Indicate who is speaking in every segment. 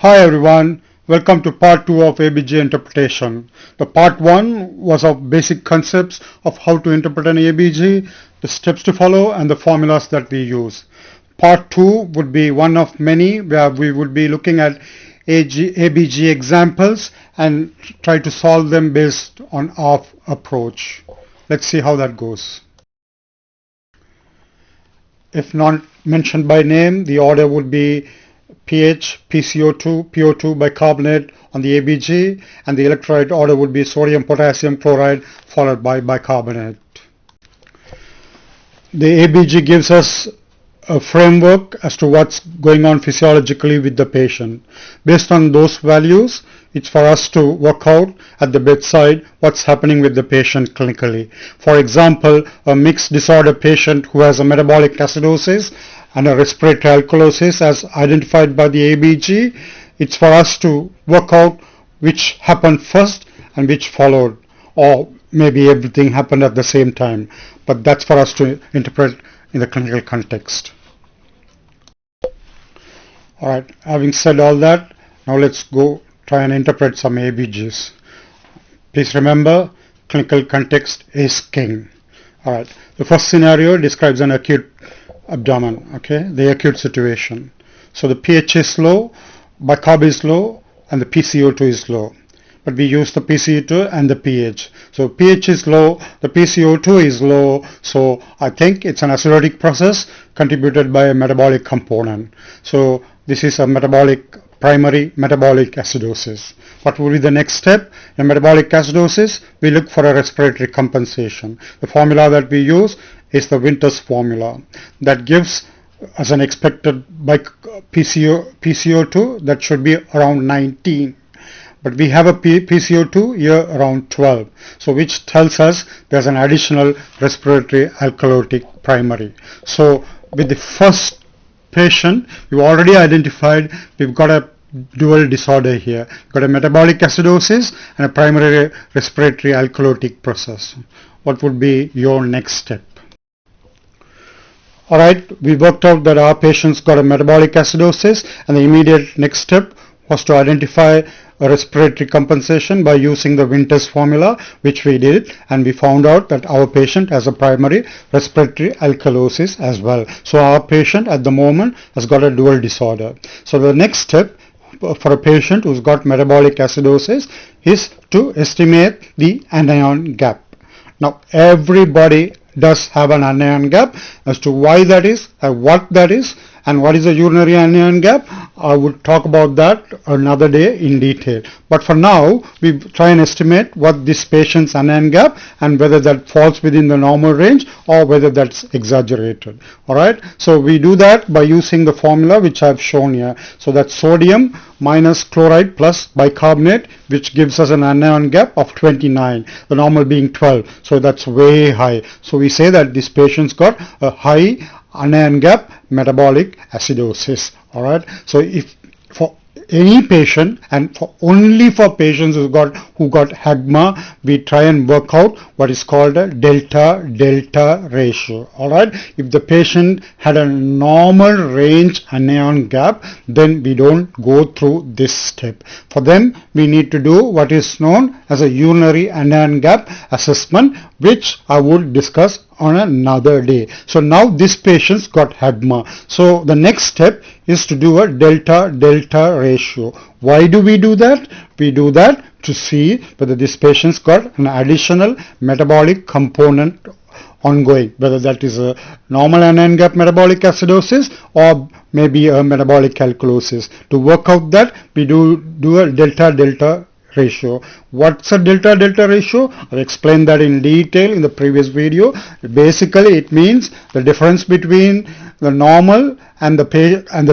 Speaker 1: Hi everyone, welcome to part 2 of ABG Interpretation. The part 1 was of basic concepts of how to interpret an ABG, the steps to follow and the formulas that we use. Part 2 would be one of many where we would be looking at ABG examples and try to solve them based on our approach. Let's see how that goes. If not mentioned by name, the order would be pH, PCO2, PO2 bicarbonate on the ABG, and the electrolyte order would be sodium, potassium chloride followed by bicarbonate. The ABG gives us a framework as to what's going on physiologically with the patient. Based on those values, it's for us to work out at the bedside what's happening with the patient clinically. For example, a mixed disorder patient who has a metabolic acidosis and a respiratory alkalosis as identified by the ABG, it's for us to work out which happened first and which followed, or maybe everything happened at the same time, but that's for us to interpret in the clinical context. Alright, having said all that, now let's go try and interpret some ABGs. Please remember, clinical context is king. Alright, the first scenario describes an acute abdomen, okay, the acute situation. So the pH is low, bicarb is low, and the PCO2 is low. But we use the PCO2 and the pH. So pH is low, the PCO2 is low, so I think it's an acidotic process contributed by a metabolic component. So this is a primary metabolic acidosis. What will be the next step? In metabolic acidosis, we look for a respiratory compensation. The formula that we use is the Winter's formula that gives as an expected by PCO2 that should be around 19. But we have a PCO2 here around 12, so which tells us there's an additional respiratory alkalotic primary. So with the first patient, we've already identified we've got a dual disorder here. We've got a metabolic acidosis and a primary respiratory alkalotic process. What would be your next step? Alright, we worked out that our patient's got a metabolic acidosis, and the immediate next step was to identify a respiratory compensation by using the Winter's formula, which we did, and we found out that our patient has a primary respiratory alkalosis as well. So our patient at the moment has got a dual disorder. So the next step for a patient who's got metabolic acidosis is to estimate the anion gap. Now everybody does have an anion gap. As to why that is, what that is, and what is a urinary anion gap, I would talk about that another day in detail. But for now, we try and estimate what this patient's anion gap and whether that falls within the normal range or whether that's exaggerated. Alright, so we do that by using the formula which I've shown here. So that's sodium minus chloride plus bicarbonate, which gives us an anion gap of 29, the normal being 12. So that's way high. So we say that this patient's got a high anion gap metabolic acidosis. Alright, so if for any patient and only for patients who got HAGMA, we try and work out what is called a delta-delta ratio. Alright, if the patient had a normal range anion gap, then we don't go through this step. For them, we need to do what is known as a urinary anion gap assessment, which I would discuss on another day. So now this patient's got HAGMA. So the next step is to do a delta-delta ratio. Why do we do that? We do that to see whether this patient's got an additional metabolic component ongoing, whether that is a normal anion gap metabolic acidosis or maybe a metabolic alkalosis. To work out that, we do a delta-delta ratio. What's a delta-delta ratio? I've explained that in detail in the previous video. Basically, it means the difference between the normal and the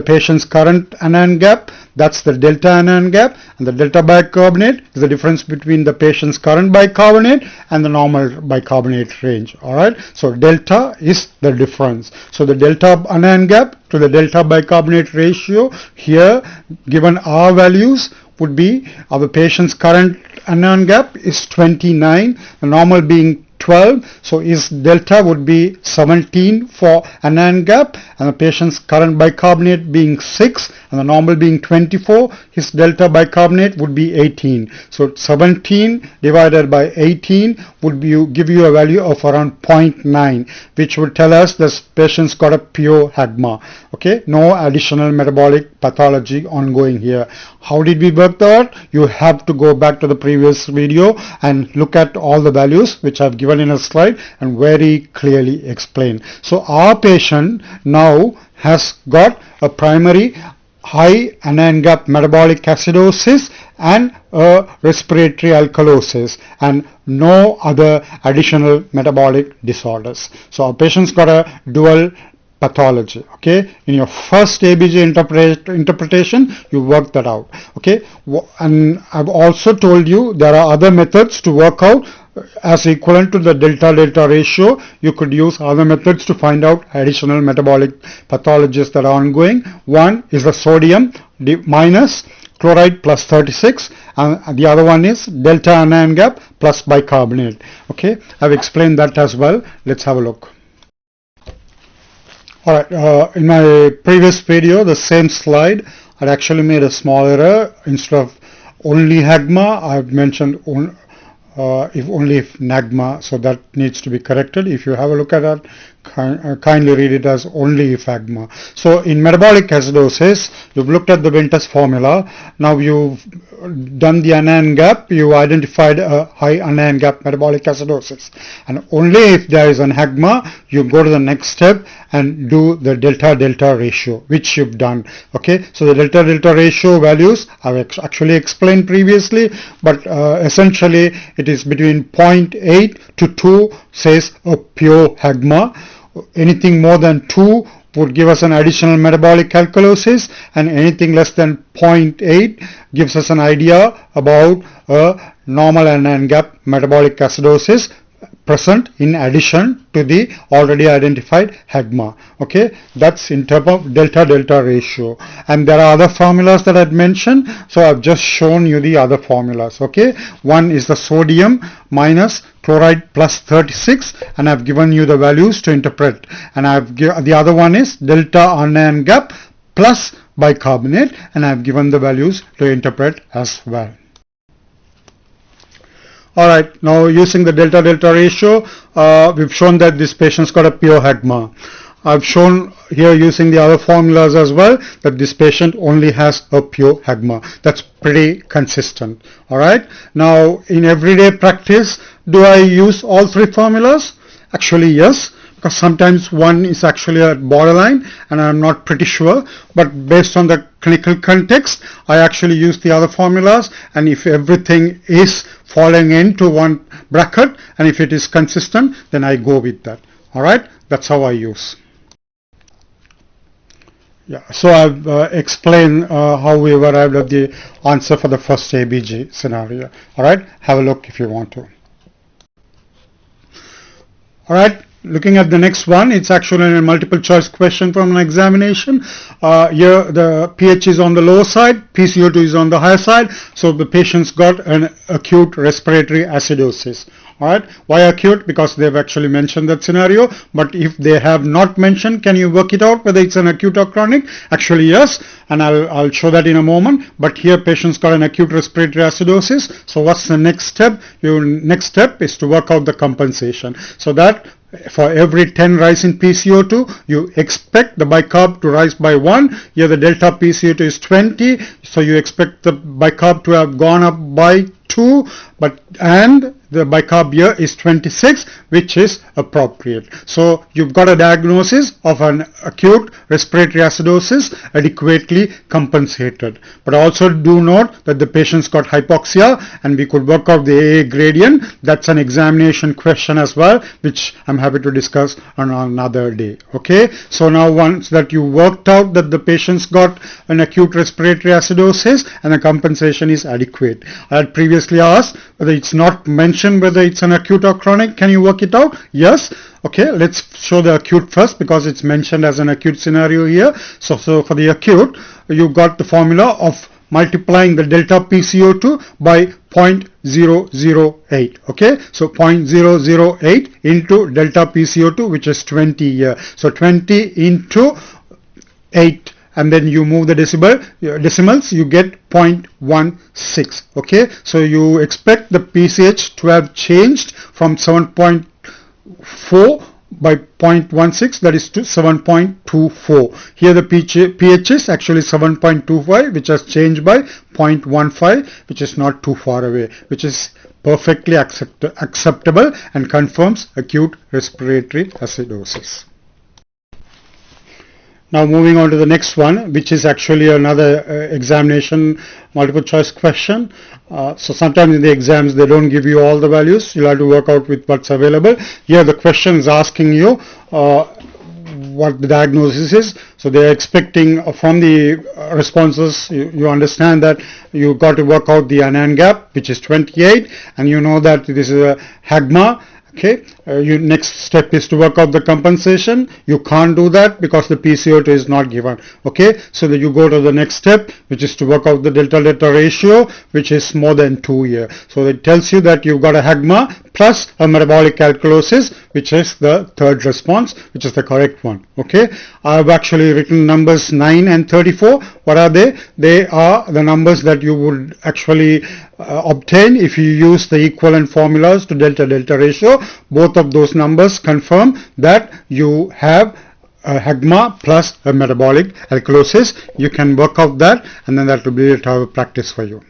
Speaker 1: patient's current anion gap. That's the delta anion gap, and the delta bicarbonate is the difference between the patient's current bicarbonate and the normal bicarbonate range. Alright, so delta is the difference. So the delta anion gap to the delta bicarbonate ratio here, given our values, would be our patient's current anion gap is 29, the normal being 12. So his delta would be 17 for anion gap, and the patient's current bicarbonate being 6 and the normal being 24, his delta bicarbonate would be 18. So 17 divided by 18 would give you a value of around 0.9, which would tell us this patient's got a pure HAGMA. Okay, no additional metabolic pathology ongoing here. How did we work that? You have to go back to the previous video and look at all the values which I've given in a slide and very clearly explain. So our patient now has got a primary high anion gap metabolic acidosis and a respiratory alkalosis and no other additional metabolic disorders. So our patient's got a dual pathology. Okay, in your first ABG interpretation you work that out. Okay, and I've also told you there are other methods to work out as equivalent to the delta ratio. You could use other methods to find out additional metabolic pathologies that are ongoing. One is the sodium minus chloride plus 36, and the other one is delta anion gap plus bicarbonate. Okay, I've explained that as well. Let's have a look. Alright, in my previous video, the same slide, I'd actually made a small error. Instead of only HAGMA, I've mentioned if NAGMA, so that needs to be corrected. If you have a look at that, kindly read it as only if HAGMA. So in metabolic acidosis, you've looked at the Ventus formula. Now you've done the anion gap, you identified a high anion gap metabolic acidosis, and only if there is an HAGMA you go to the next step and do the delta ratio, which you've done. Okay, so the delta ratio values I've actually explained previously, but essentially it is between 0.8 to 2 says a pure HAGMA. Anything more than 2 would give us an additional metabolic alkalosis, and anything less than 0.8 gives us an idea about a normal anion gap metabolic acidosis present in addition to the already identified HAGMA. Okay, that's in terms of delta ratio, and there are other formulas that I'd mentioned, so I've just shown you the other formulas. Okay, one is the sodium minus chloride plus 36, and I've given you the values to interpret, and the other one is delta anion gap plus bicarbonate, and I've given the values to interpret as well. Alright, now using the delta ratio, we've shown that this patient's got a pure HAGMA. I've shown here using the other formulas as well that this patient only has a pure HAGMA. That's pretty consistent. Alright, now in everyday practice, do I use all three formulas? Actually yes, because sometimes one is actually a borderline and I'm not pretty sure, but based on the clinical context I actually use the other formulas, and if everything is falling into one bracket and if it is consistent, then I go with that. Alright, that's how I use. Yeah, so I've explained how we arrived at the answer for the first ABG scenario. Alright, have a look if you want to. Alright, looking at the next one, it's actually a multiple choice question from an examination. Here the pH is on the lower side, PCO2 is on the higher side, so the patient's got an acute respiratory acidosis. Alright, why acute? Because they've actually mentioned that scenario, but if they have not mentioned, can you work it out whether it's an acute or chronic? Actually yes, and I'll show that in a moment, but here patient's got an acute respiratory acidosis, so what's the next step? Your next step is to work out the compensation. So that for every 10 rise in PCO2, you expect the bicarb to rise by 1. Here the delta PCO2 is 20, so you expect the bicarb to have gone up by 2, and the bicarb here is 26, which is appropriate. So you've got a diagnosis of an acute respiratory acidosis adequately compensated. But also do note that the patient's got hypoxia, and we could work out the AA gradient. That's an examination question as well, which I'm happy to discuss on another day. Okay, so now once that you worked out that the patient's got an acute respiratory acidosis and the compensation is adequate. I had previously asked whether it's not mentioned whether it's an acute or chronic. Can you work it out? Yes. Okay, let's show the acute first because it's mentioned as an acute scenario here. So for the acute, you got the formula of multiplying the delta PCO2 by 0.008. Okay, so 0.008 into delta PCO2, which is 20 here. So 20 into 8, and then you move the decimals, you get 0.16. Okay, so you expect the PCH to have changed from 7.4 by 0.16, that is to 7.24. Here the pH is actually 7.25, which has changed by 0.15, which is not too far away, which is perfectly acceptable and confirms acute respiratory acidosis. Now moving on to the next one, which is actually another examination multiple choice question. So sometimes in the exams they don't give you all the values. You'll have to work out with what's available. Here the question is asking you what the diagnosis is. So they are expecting from the responses, you understand that you got to work out the Anion GAP, which is 28, and you know that this is a HAGMA. Okay, your next step is to work out the compensation. You can't do that because the PCO2 is not given. Okay, so that you go to the next step, which is to work out the delta-delta ratio, which is more than 2 here. So it tells you that you've got a HAGMA plus a metabolic alkalosis, which is the third response, which is the correct one. Okay, I've actually written numbers 9 and 34. What are they? They are the numbers that you would actually obtain if you use the equivalent formulas to delta-delta ratio. Both of those numbers confirm that you have a HAGMA plus a metabolic alkalosis. You can work out that, and then that will be a practice for you.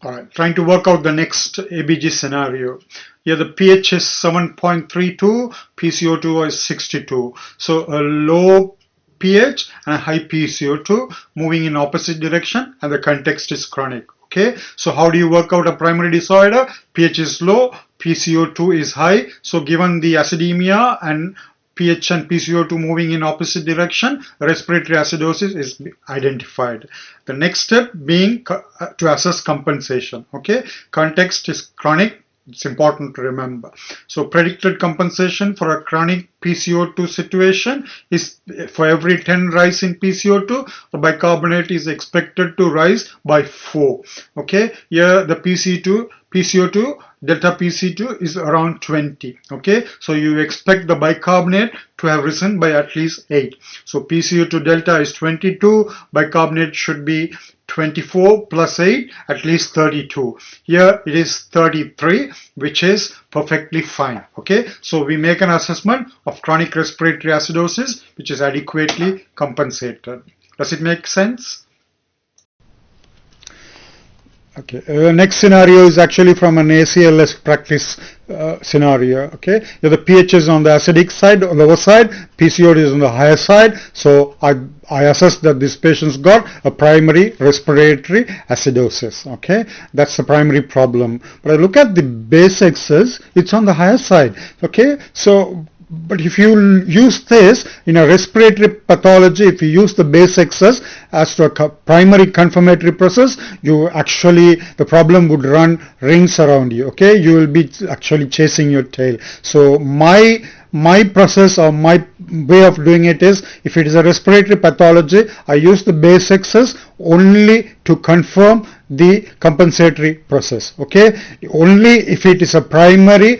Speaker 1: Alright, trying to work out the next ABG scenario. Here the pH is 7.32, PCO2 is 62. So a low pH and a high PCO2 moving in opposite direction, and the context is chronic. Okay, so how do you work out a primary disorder? pH is low, PCO2 is high. So given the acidemia and pH and PCO2 moving in opposite direction, respiratory acidosis is identified. The next step being to assess compensation. Okay, context is chronic. It's important to remember. So predicted compensation for a chronic PCO2 situation is for every 10 rise in PCO2, the bicarbonate is expected to rise by 4. Okay, here the PCO2, delta PC2 is around 20. Okay, so you expect the bicarbonate to have risen by at least 8. So PCO2 delta is 22, bicarbonate should be 24 plus 8, at least 32. Here it is 33, which is perfectly fine. Okay, so we make an assessment of chronic respiratory acidosis, which is adequately compensated. Does it make sense? Okay, next scenario is actually from an ACLS practice scenario. Okay, here the pH is on the acidic side, on the lower side, PCO2 is on the higher side. So I assess that this patient's got a primary respiratory acidosis. Okay, that's the primary problem. But I look at the base excess, it's on the higher side. Okay, so but if you use this in a respiratory pathology, if you use the base excess as to a primary confirmatory process, you actually, the problem would run rings around you. Okay, you will be actually chasing your tail. So my process or my way of doing it is, if it is a respiratory pathology, I use the base excess only to confirm the compensatory process. Okay, only if it is a primary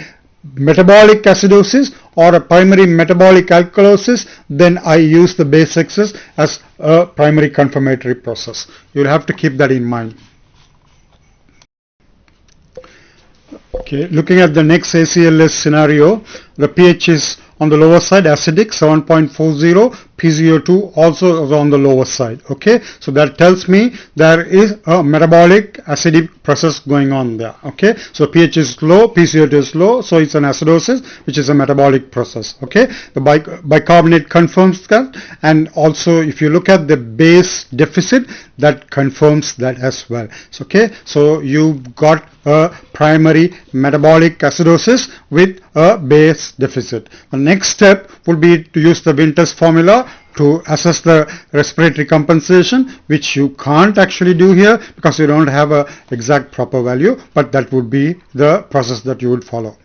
Speaker 1: metabolic acidosis or a primary metabolic alkalosis, then I use the base excess as a primary confirmatory process. You'll have to keep that in mind. Okay, looking at the next ACLS scenario, the pH is on the lower side, acidic, 7.40, PCO2 also is on the lower side. Okay, so that tells me there is a metabolic acidic process going on there. Okay, so pH is low, PCO2 is low, so it's an acidosis, which is a metabolic process. Okay, the bicarbonate confirms that, and also if you look at the base deficit, that confirms that as well. So, okay, so you've got a primary metabolic acidosis with a base deficit. The next step would be to use the Winter's formula to assess the respiratory compensation, which you can't actually do here because you don't have a exact proper value, but that would be the process that you would follow.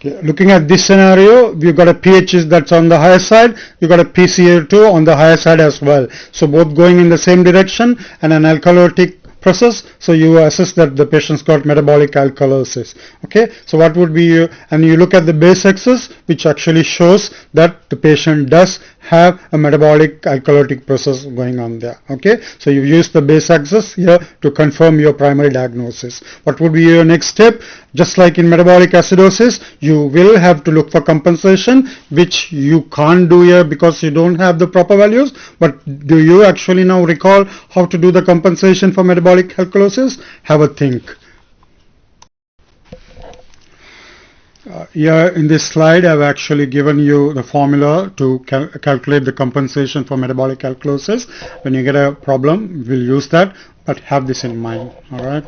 Speaker 1: Okay, looking at this scenario, we've got a pH that's on the higher side, you've got a PCO2 on the higher side as well. So both going in the same direction and an alkalotic process, so you assess that the patient's got metabolic alkalosis. Okay, so what would be, and you look at the base axis, which actually shows that the patient does have a metabolic alkalotic process going on there. Okay, so you use the base axis here to confirm your primary diagnosis. What would be your next step? Just like in metabolic acidosis, you will have to look for compensation, which you can't do here because you don't have the proper values. But do you actually now recall how to do the compensation for metabolic alkalosis? Have a think. Here in this slide, I've actually given you the formula to calculate the compensation for metabolic alkalosis. When you get a problem, we'll use that, but have this in mind. All right.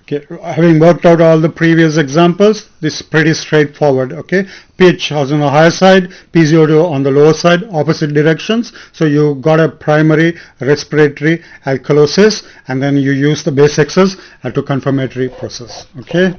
Speaker 1: Okay, having worked out all the previous examples, this is pretty straightforward. Okay, pH was on the higher side, PCO2 on the lower side, opposite directions. So you got a primary respiratory alkalosis, and then you use the base axis to confirmatory process. Okay.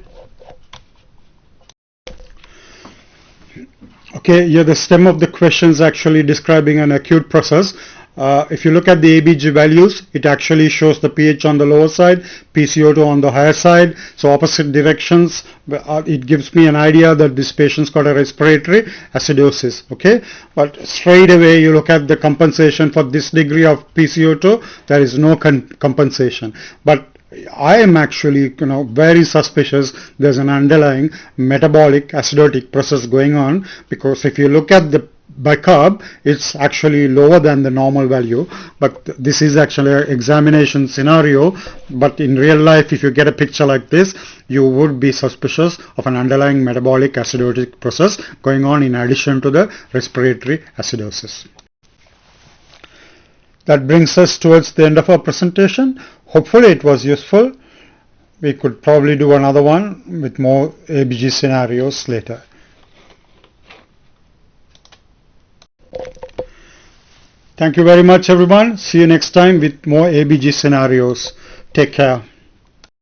Speaker 1: Okay, here the stem of the question is actually describing an acute process. If you look at the ABG values, it actually shows the pH on the lower side, PCO2 on the higher side, so opposite directions. It gives me an idea that this patient's got a respiratory acidosis. Okay, but straight away you look at the compensation for this degree of PCO2, there is no compensation. But I am actually, very suspicious there's an underlying metabolic acidotic process going on, because if you look at the bicarb, it's actually lower than the normal value, but this is actually an examination scenario. But in real life, if you get a picture like this, you would be suspicious of an underlying metabolic acidotic process going on in addition to the respiratory acidosis. That brings us towards the end of our presentation. Hopefully it was useful. We could probably do another one with more ABG scenarios later. Thank you very much, everyone. See you next time with more ABG scenarios. Take care.